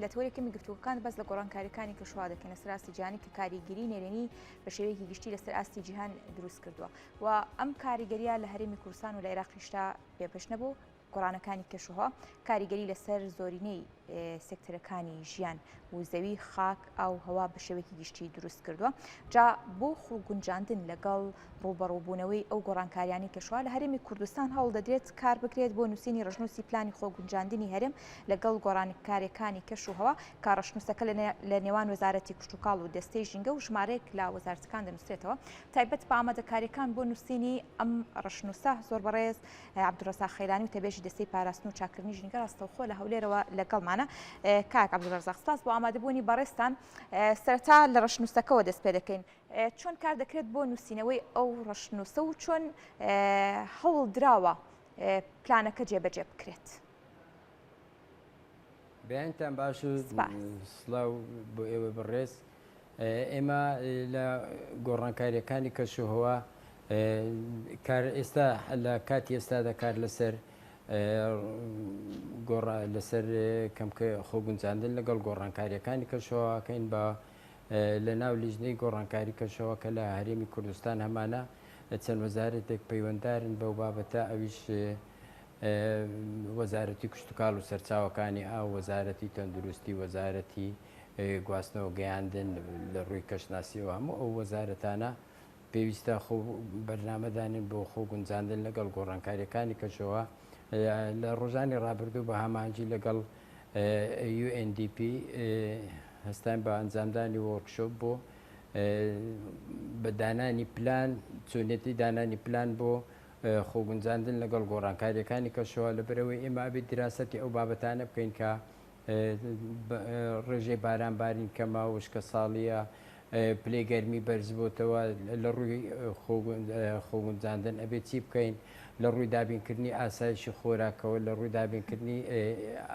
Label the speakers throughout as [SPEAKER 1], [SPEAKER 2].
[SPEAKER 1] لە تەوەریەکەمی گفتوگەکان بەس لە گۆڕانکاریەکانی کەشوها دەکەن لەسەر ئاستی جیهانی کە کاریگەری نێرێنی بە شێوەیەکی گشتی لەسەر ئاستی جیهان دروست کردووە و ئەم کاریگەریە لە هەرێمی کوردستان و لە عێراقیشتا پێپەش نەبوو. گۆڕانەکانی کەشوها کاریگەری لەسەر زۆرینەی سێکتەرەکانی ژیان و زەوی خاک ئاو هەوا بە شێوەیەکی گشتی دروست کردووە. جا بۆ خۆگونجاندن لەگەڵ ڕوبەڕووبوونەوەی ئەو گۆڕانکاریانی کەشوها لە هەرێمی کوردستان هەوڵ دەدرێت کار بکرێت بۆ نووسینی ڕژنووسی پلانی خۆگونجاندنی هەرێم لەگەڵ گۆڕانکاریەکانی کەش و هەوا کە ڕەشنووسەکە لە نێوان وەزارەتی کشتوکاڵ و دەستەی ژینگە و ژمارەیەک لە وەزارەتەکان دەنووسێتەوە تایبەت بە ئامادەکاریەکان بۆ نووسینی ئەم ڕەشنووسە زۆر بەڕێز عەبدوڕەزاق خەیلانی و تەبێژی دەستەی پاراستن و چاکردنی ژینگە ڕاستەوخۆ لە هەولێرەوە لەگەڵمانە. کاک عەبدوڕەزاق سپاس بۆ ئامادەبوونی بەڕێستان. سەرەتا لە ڕەشنووسەکەەوە دەست پێ دەکەین. چۆن کار دەکرێت بۆ نووسینەوەی ئەو ڕەشنووسە و چۆن هەوڵ دراوە پلانەکە جێبەجێ بکرێت؟
[SPEAKER 2] بەیانتان باش و سڵاو بۆ ئێوە بەڕێز. ئێمە لە گۆڕانکاریەکانی کەشوهەوا ئێستا لە کاتی ئێستا دەکات لەسەر کەمکە خۆگونجاندن لەگەڵ گۆڕانکاریەکانی کەشوهەواکەین بە لە ناو لیژنەی گۆڕانکاری کەشەوە کە لە هەرێمی کوردستان هەمانە چەند وەزارەتێک پەیوەنددارن بەو بابەتە ئەویش وەزارەتی کشتتوکاڵ و سەرچاوەکانی ئاو وەزارەتی تەندروستی وەزارەتی گواستنەوە گەیاندن لە ڕووی کەشناسیەوە هەموو ئەو وەزارەتانە پێویستە بەرنامەدانین بۆ خۆگونجاندن لەگەڵ گۆڕانکاریەکانی کەشەوە لە ڕۆژانی ڕابردوو بە هەمانجی لەگەڵ UNDP هەستان بە ئەنجامدانی وەرکشۆپ بۆ بە دانانی پلان چۆنێتی دانانی پلان بۆ خۆگونجاندن لەگەڵ گۆڕانکاریەکانی کەشەوە لەبەرەوەی ئێمە بێت دیراسەتی ئەو بابەتانە بکەین کە ڕێژەی بارانبارین کەما وشکە ساڵیە پلەی گەرمی بەرز بۆتەوە لە ڕووی خۆگونجاندن ئەبێت چی بکەین لە ڕووی دابینکردنی ئاسایشی خۆراکەوە لە ڕووی دابینکردنی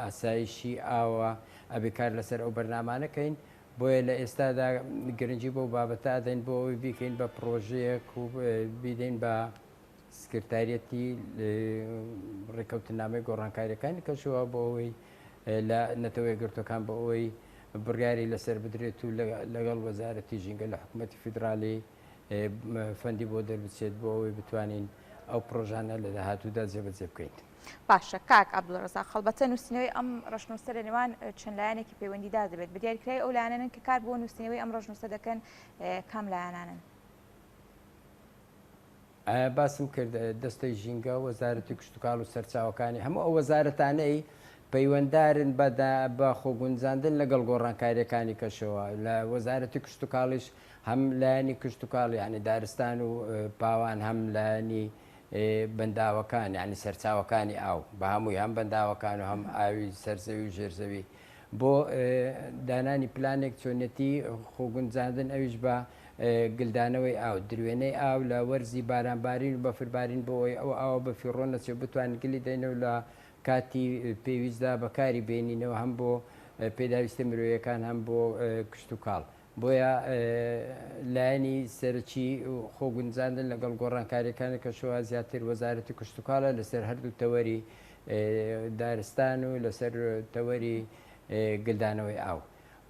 [SPEAKER 2] ئاسایشی ئاوە ئەبێ کار لەسەر ئەو بەرنامانەکەین بۆیە لە ئێستادا گرنگی بۆ بابەتە دەین بۆ ئەوی بیکەین بە پرۆژەیەک و بیدەین بە سکرتاریەتی ڕێکەوتنامەی گۆڕانکاریەکانی کەشەوە بۆ ئەوەی لە نەتەوەی گرتوەکان بە ئەوەی بڕیاری لەسەر بدرێت و لەگەڵ وەزارەتی ژینگە لە حکوومەتی فیدرالی فەندی بۆ دەربچێت بۆ ئەوەی بتوانین ئەو پرۆژانە لە داهاتوودا جێبەجێ بکەین.
[SPEAKER 1] باشە کاک عەبدوڕەزاق خەڵبەتە نووسینەوەی ئەم ڕەشنووسە لە نێوان چەند لایەنێکی پەیوەندیدار دەبێت بە دیاریکراوی ئەو لایەنن کە کار بۆ نووسینەوەی ئەم ڕەشنووسە دەکەن کام لایەنانن؟
[SPEAKER 2] باسم کرد دەستەی ژینگە وەزارەتی کشتتوکاڵ و سەرچاوەکانی هەموو ئەو وەزارەتانەی پەیوەنددارن بە خۆگونجاندن لەگەڵ گۆڕانکاریەکانی کەشەوە لە وەزارەتی کشتتوکاڵیش هەم لایەنی کشتتوکاڵ یعنی دارستان و پاوان هەم لایەنی بەنداوەکان یعنی سەرچاوەکانی ئاو بە هەمووی هەم بەنداوەکان و هەم ئاوی سەرزەوی و ژێرزەوی بۆ دانانی پلانێک چۆنێتی خۆگونجاندن ئەویش بە گلدانەوەی ئاو درێنەی ئاو لە وەرزی بارانبارین و بەفربارین بۆەوەی ئەو ئاوە بە فیڕۆ نەچێت بتوانین گلی دەینەوە لە کاتی پێویستدا بەکاری بێنینەوە هەم بۆ پێداویستە مرۆیەکان هەم بۆ کشتتوکاڵ بۆیە لایەنی سەرچی خۆگونجاندن لەگەڵ گۆڕانکاریەکانی کەشەوە زیاتر وەزارەتی کشتتوکاڵە لەسەر هەردوو تەوەری دارستان و لەسەر تەوەری گلدانەوەی ئاو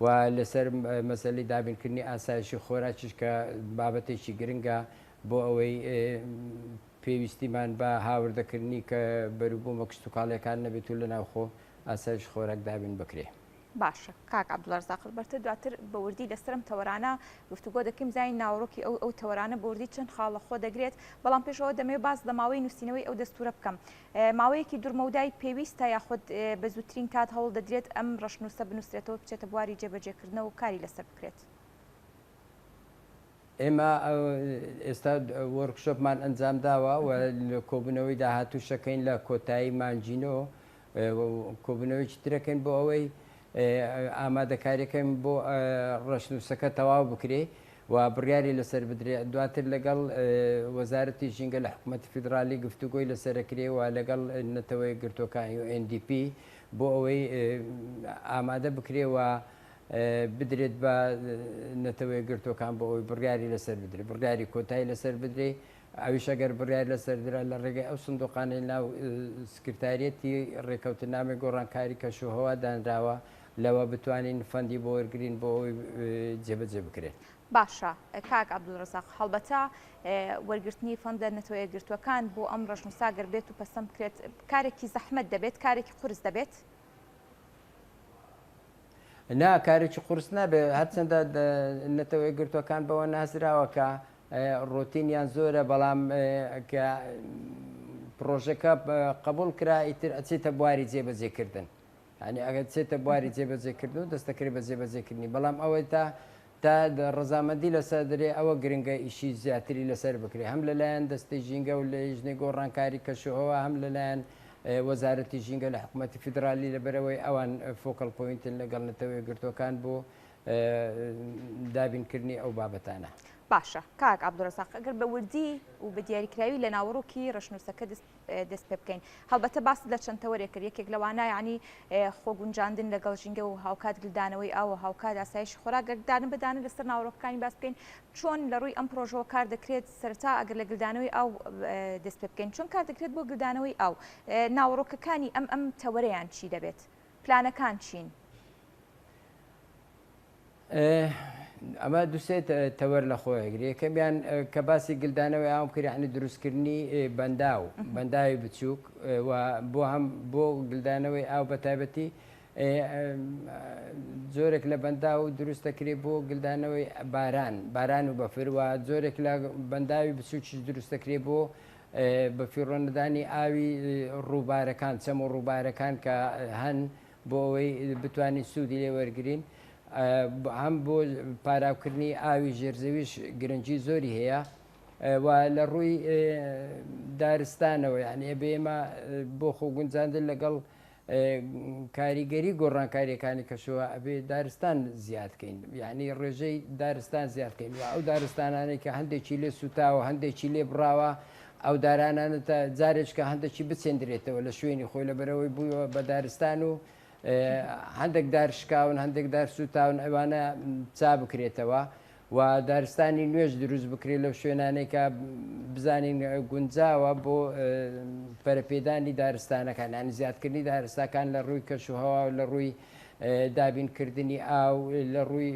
[SPEAKER 2] و لەسەر مەسەلەی دابینکردنی ئاسایشی خۆراکیش کە بابەتێکی گرنگە بۆ ئەوەی پێویستیمان بە هاوردەکردنی کە بەروبوومە کشتتوکاڵیەکان نەبێت و لە ناوخۆ ئاسایش خۆراک دابین بکرێ.
[SPEAKER 1] باشە کاک عەبدوڵەرزاق بەرتە دواتر بەوردی لەسرم تەوەرانە گفتوگۆ دەکەیم زای ناوڕۆکی ئەو تەوەرانە بەوردی چەند خاڵە خۆ دەگرێت بەڵام پێشەوە دەمەوێت باس لە ماوەی نووسینەوەی ئەو دەستورە بکەم. ماوەیەکی دوورمەودای پێویستە یاخود بە زووترین کات هەوڵ دەدرێت ئەم ڕەشنووسە بنووسێتەوە بچێتە بواری جێبەجێکردنەوە و کاری لەسەر بکرێت؟
[SPEAKER 2] ئێمە ئێستا وەرکشۆپمان ئەنجام داوە و لە کۆبوونەوەی داهاتووشەکەین لە کۆتایی مانجینەوە کۆبوونەوەیکی ترەکەین بۆ ئەوەی ئامادەکاریەکەم بۆ ڕەشنووسەکە تەواو بکرێ و بڕیاری لەسەر بدرێ دواتر لەگەڵ وەزارەتی ژینگە لە حکوومەتی فیدرالی گفتوگۆی لەسەرەکرێ و لەگەڵ نەتەوەی گرتوەکانی UNDP بۆ ئەوەی ئامادە بکرێ و بدرێت بە نەتەوەی گرتوەکان بۆ ئەوی بڕیاری لەسەر بدرێت بڕیاری کۆتایی لەسەر بدرێ ئەویش ئەگەر بڕیار لەسەردرا لە ڕێگەی ئەو سندوقانەی ناو سکرتارەتی ڕێکەوتنامەی گۆڕانکاری کەشوهەوا دانراوە لەوە بتوانین فەندی بۆ وەرگین بۆ ئەوی جێبەجێ بکرێت.
[SPEAKER 1] باشە کاک عەبدولڕەزاق هەڵبەتە وەرگرتنی فەندە نەتەوە یەکگرتووەکان بۆ ئەم ڕەشنووساگەر بێت و پەسەند بکرێت کارێکی زەحمەت دەبێت کارێکی قورس دەبێت.
[SPEAKER 2] نا کارێکی قورس نابێت هەرچەندە نەتەوە یەکگرتووەکان بەوە ناسراوە کە ڕۆتینیان زۆرە بەڵام کە پرۆژەکە قبول کرا ئیتر ئەچێتە بواری جێبەجێکردن. ینی ئەگەر چێتە بواری جێبەجێکردن و دەستەکرێت بە جێبەجێکردنی بەڵام ئەوەی تا ڕەزامەندی لەسەر دەرێ ئەوە گرنگە ئیشی زیاتری لەسەر بکرێ هەم لەلایەن دەستی ژینگە و لە ژنێ گۆڕانکاری کەشەوە هەم لەلایەن وەزارەتی ژینگە لە حکوومەتی فیدرالی لەبەرەوەی ئەوان فۆکەڵ پۆینتن لەگەڵ نەتەوە یەکگرتووەکان بۆ دابینکردنی ئەو بابەتانە.
[SPEAKER 1] باشە کاک عەبدولڕەزاق ئەگەر بە وردی و بە دیاریکراوی لە ناوەڕۆکی ڕەشنووسەکە دەست پێ بکەین هەڵبەتە باس لە چەند تەوەرێک کرد یەکێک لەوانە یعنی خۆگونجاندن لەگەڵ ژینگە و هاوکات گلدانەوەی ئاوە هاوکات ئاسایش خۆراک گەردانن بدانن لەسەر ناوەڕۆکەکانی باس بکەین چۆن لە ڕووی ئەم پرۆژەوە کار دەکرێت سەرتا ئەگەر لە گلدانەوەی ئاو دەست پێ بکەین چۆن کار دەکرێت بۆ گلدانەوەی ئاو ناوەڕۆکەکانی ئەم تەوەرەیان چی دەبێت پلانەکان چین؟
[SPEAKER 2] ئەمە دوسێت تەوەر لە خۆیگری یەکەمیان کە باسی گلدانەوەی ئاوم کردیانی دروستکردنی بەنداو بەنداوی بچووک بۆ هەم بۆ گلدانەوەی ئاو بە تایبەتی زۆرێک لە بەنداو دروستەکرێت بۆ گلدانەوەی باران و بەفرەوە زۆرێک لە بەنداوی بچووکی دروستەکرێت بۆ بەفیڕۆنەدانی ئاوی ڕووبارەکان چەم و ڕووبارەکان کە هەن بۆ ئەوەی بتوانین سوودی لێ وەرگین هەم بۆ پاراوکردنی ئاوی ژێرزەویش گرنگی زۆری هەیە و لە ڕووی دارستانەوە یعنی بێمە بۆ خۆگونجاندن لەگەڵ کاریگەری گۆڕانکاریەکانی کەشەوە ئەبێ دارستان زیادکەین یعنی ڕێژەی دارستان زیادکەین و ئەو دارستانانەی کە هەندێکی لێ سوتاوە هەندێکی لێ بڕاوە ئەو دارانانە جارێککە هەندێکی بچێندرێتەوە لە شوێنی خۆی لەبەرەوەی بوویەوە بە دارستان و هەندێک دار شکاون هەندێک دار سوتاون ئەوانە چا بکرێتەوە و دارستانی نوێژ دروست بکرێت لەو شوێنانەی کە بزانین گونجاوە بۆ پەرەپێدانی دارستانەکان یانی زیادکردنی دارستاکان لە ڕووی کەشوهەوا و لە ڕووی دابینکردنی ئاو لە ڕووی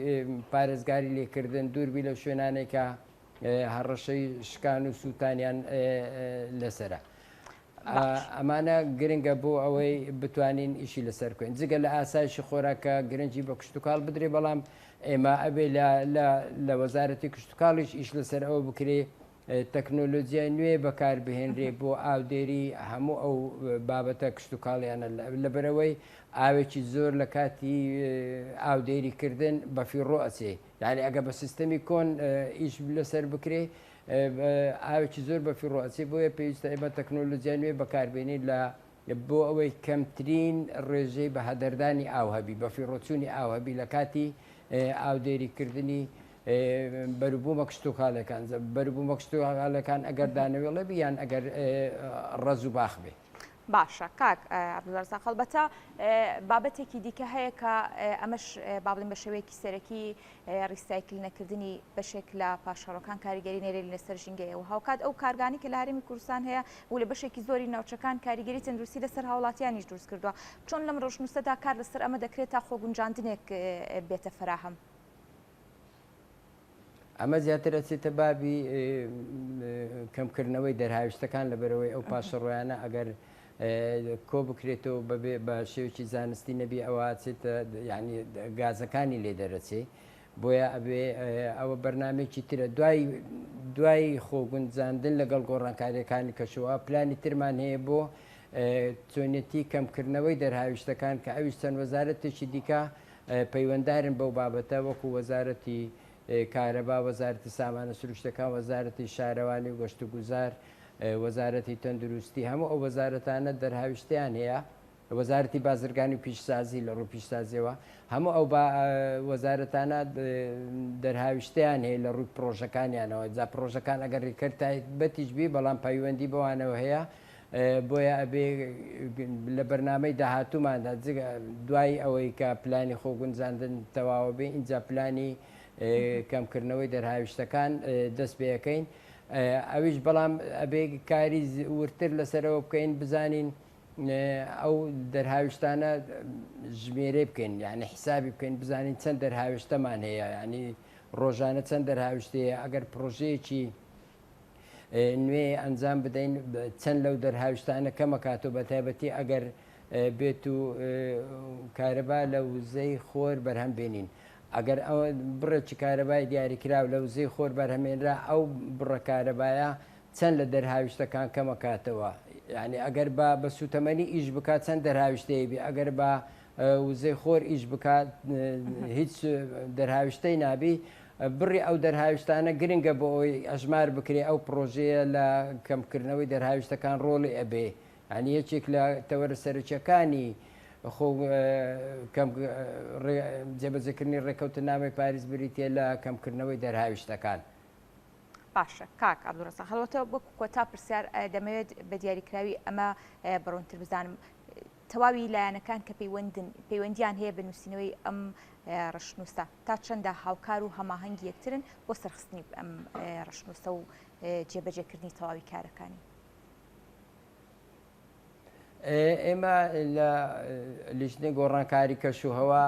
[SPEAKER 2] پارێزگاری لێکردن دووربی لەو شوێنانێک کە هەڕەشەی شکان و سووتانیان لەسرە. ئەمانە گرنگە بۆ ئەوەی بتوانین ئیشی لەسەر کوێن جگە لە ئاسایشی خۆراکە گرنگی بە کشتتوکاڵ بدرێ بەڵام ئێمە ئەبێ لە وەزارەتی کشتتوکاڵیش ئیش لەسەر ئەوە بکرێ تەکنۆلۆجیای نوێ بەکاربهێنرێ بۆ ئاودێری هەموو ئەو بابەتە کشتتوکاڵیانە لەبەرەوەی ئاوێکی زۆر لە کاتی ئاودێریکردن بەفیڕۆ ئەچێ یعنی ئەگە بە سیستەمی کۆن ئیش لەسەر بکرێ ئاوێکی زۆر بەفیڕۆچی بۆیە پێویستە ئێمە تەکنۆلۆجیای نوێ بەکاربێنین بۆ ئەوەی کەمترین ڕێژەی بە هەدەردانی ئاوهەبی بەفیڕۆچوونی ئاوهەبی لە کاتی ئاودێریکردنی بەروبوومە کشتتوکاڵەکان بەروبوومە کشتتوکاڵەکان ئەگەر دانەوێڵە بیان ئەگەر ڕەز و باخ بێ.
[SPEAKER 1] باشە کاک عەبدولڕەزاق هەڵبەتە بابەتێکی دیکە هەیە کە ئەمەش بابڵین بە شێوەیەکی سەرەکی ڕیسایکل نەکردنی بەشێک لە پاشەڕەکان کاریگەری نێرێ لەسەر ژینگەیە و هاوکات ئەو کارگانی کە لە هەرێمی کوردستان هەیە و لە بەشێکی زۆری ناوچەکان کاریگەری تەندروستی لەسەر هاوڵاتیانیش دروست کردووە چۆن لەم ڕۆژنووسەدا کار لەسەر ئەمە دەکرێت تا خۆگونجاندنێک بێتە فراهەم؟
[SPEAKER 2] ئەمە زیاتر ئەچێتە بابی کەمکردنەوەی دەرهاویشتەکان لەبەرەوەی ئەو پاشەڕۆیانە ئەگەر کۆ بکرێتەوە بەبێ بە شێوکی زانستی نەبی ئەوە چێتە یعنی گازەکانی لێ دەرەچێ بۆیە ئەبێ ئەوە بەرنمێکی ترە دوای خۆگونجاندن لەگەڵ گۆڕانکاریەکانی کەشەوە پلانی ترمان هەیە بۆ چۆنیەتی کەمکردنەوەی دەرهاویشتەکان کە ئەویش چەند وەزارەتێکی دیکە پەیوەنددارن بەو بابەتە وەکو وەزارەتی کارەبا وەزارەتی سامانە سروشتەکان وەزارەتی شارەوانی و گەشت و گوزار وەزارەتی تەندروستی هەموو ئەو وەزارەتانە دەرهاویشتیان هەیە وەزارەتی بازرگانی و پیشسازی لە ڕوو پیشسازیەوە هەموو ئەو وەزارەتانە دەرهاویشتیان هەیە لە ڕووی پرۆژەکانیانەوە جا پرۆژەکان ئەگەر ڕێکردتایبەتیش بی بەڵام پەیوەندی بەوانەوە هەیە بۆیە ئەبێ لە بەرنامەی داهاتووماندا دوای ئەوەی کە پلانی خۆگونجاندن تەواوە بێ اینجا پلانی کەمکردنەوەی دەرهاویشتەکان دەست پێەکەین ئەویش بەڵام ئەبێ کاری ورتر لەسەرەوە بکەین بزانین ئەو دەرهاویشتانە ژمێرە بکەین یعنی حسابی بکەین بزانین چەند دەرهاویشتەمان هەیە ینی ڕۆژانە چەند دەرهاویشتەیە ئەگەر پرۆژەیەکی نوێ ئەنجام بدەین چەند لەو دەرهاویشتانە کەمەکاتۆ بە تایبەتی ئەگەر بێت و کارەبا لە وزەی خۆر بەرهەم بێنین ئەگەر ئەوە بڕێکی کارەبای دیاریکراو لە وزەی خۆر بەرهەمێنرا ئەو بڕە کارەبایە چەند لە دەرهاویشتەکان کەمەکاتەوە یعنی ئەگەر بە سوتەمەنی ئیش بکات چەند دەرهاویشتەیەبی ئەگەر بە وزەی خۆر ئیش بکات هیچ دەرهاویشتەی نابی بڕی ئەو دەرهاویشتانە گرنگە بۆ ئەوی ئەژمار بکرێ ئەو پرۆژەیە لە کەمکردنەوەی دەرهاویشتەکان ڕۆڵی ئەبێ ینی یەکێک لە تەوەرە سەرچەکانی خۆ جێبەجێکردنی ڕێکەوتن نامی پاریس بریتە لە کەمکردنەوەی دەرهاویشتەکان.
[SPEAKER 1] باشە کاک عەبدوڕەزاق هەڵەوەتەوە وەکو کۆتا پرسیار دەمەوێت بە دیاریکراوی ئەمە بڕۆنتر بزانم تەواوی لایەنەکان کە پەیوەندیان هەیە بە نووسینەوەی ئەم ڕەشنووسە تا چەندە هاوکار و هەماهەنگی یەکترن بۆ سەرخستنی ئەم ڕەشنووسە و جێبەجێکردنی تەواوی کارەکانی.
[SPEAKER 2] ئێمە لە لیژنەی گۆڕانکاری کەشوهەوا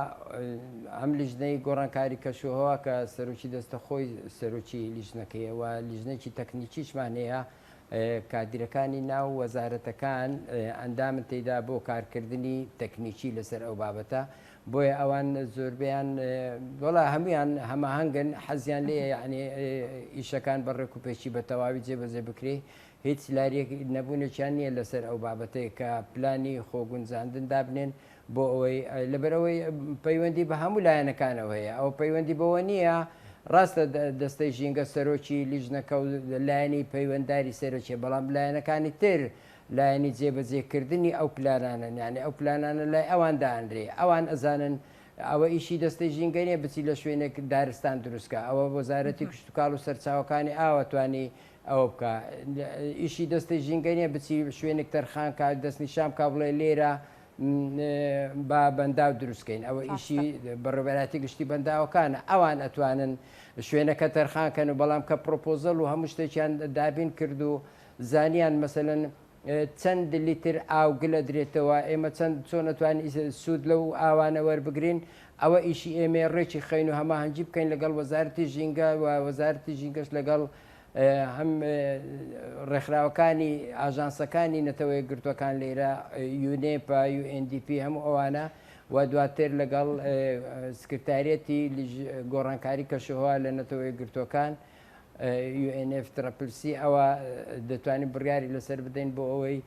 [SPEAKER 2] ئەم لیژنەی گۆڕانکاری کەشوهەوا کە سەرۆکی دەستەخۆی سەرۆکی لیژنەکەیەوە لیژنێکی تەکنیکیشمان هەیە کادیرەکانی ناو وەزارەتەکان ئەندامن تێدا بۆ کارکردنی تەکنیکی لەسەر ئەو بابەتە بۆیە ئەوان زۆربیان وڵا هەمویان هەماهەنگن حەزیان لێ یعنی ئیشەکان بە ڕێکوپێکی بە تەواوی جێبەجێ بکرێ هیچ لارێک نەبوونێکیان نییە لەسەر ئەو بابەتەیە کە پلانی خۆگونجاندن دابنێن بۆ ئەوەی لەبەرەوەی پەیوەندی بە هەموو لایەنەکانەوە هەیە ئەو پەیوەندی بەوە نییە ڕاستە دەستەی ژینگە سەرۆکی لیژنەکە و لایەنی پەیوەندداری سەرۆکیە بەڵام لایەنەکانی تر لایەنی جێبەجێکردنی ئەو پلانانن یعنی ئەو پلانانە لای ئەوان داانرێ ئەوان ئەزانن ئەوە ئیشی دەستەی ژینگەنیە بچی لە شوێنێک دارستان دروستکە ئەوە وەزارەتی کشتتوکاڵ و سەرچاوەکانی ئاوەتوانی ئەوە بکە ئیشی دەستی ژینگەنیە بچی شوێنێک تەرخان کا دەستنی شام کا بڵێ لێرە با بەنداو دروستکەین ئەوە ئیشی بەڕێبەراتی گشتی بەنداوەکانە ئەوان ئەتوانن شوێنەکە تەرخانکەن و بەڵام کە پرۆپۆزەل و هەموو شتێکیان دابین کرد و زانیان مەسەلەن چەند لیتر ئاو گلە درێتەوە ئێمە چەند چۆن نەتوانین سوود لەو ئاوانە وەربگرین ئەوە ئیشی ئێمە ڕێکی خەین و هەماهەنگی بکەین لەگەڵ وەزارەتی ژینگە و وەزارەتی ژینگەش لەگەڵ هەم ڕێکخراوەکانی ئاژانسەکانی نەتەوەی گرتوەکان لێرە یونێپا UNDP هەموو ئەوانە و دواتر لەگەڵ سکرتارەتی گۆڕانکاری کەشوهەوا لە نەتەوەی گرتوەکان UNFCCC ئەوە دەتوانین بڕیاری لەسەر بدەین بۆ ئەوەی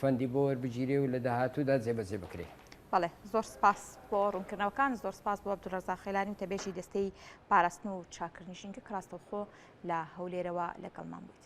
[SPEAKER 2] فەندی بۆ وەربگیرێ و لە داهاتوودا جێبەجێ بکرێت.
[SPEAKER 1] بەڵێ زۆر سپاس بۆ ڕوونکردنەوەکان زۆر سپاس بۆ عەبدوڕەزاق خێلانی و تەبێژی دەستەی پاراستن و چاکردنی ژینگە کراستەوخۆ لە هەولێرەوە لەگەڵمان بوویت.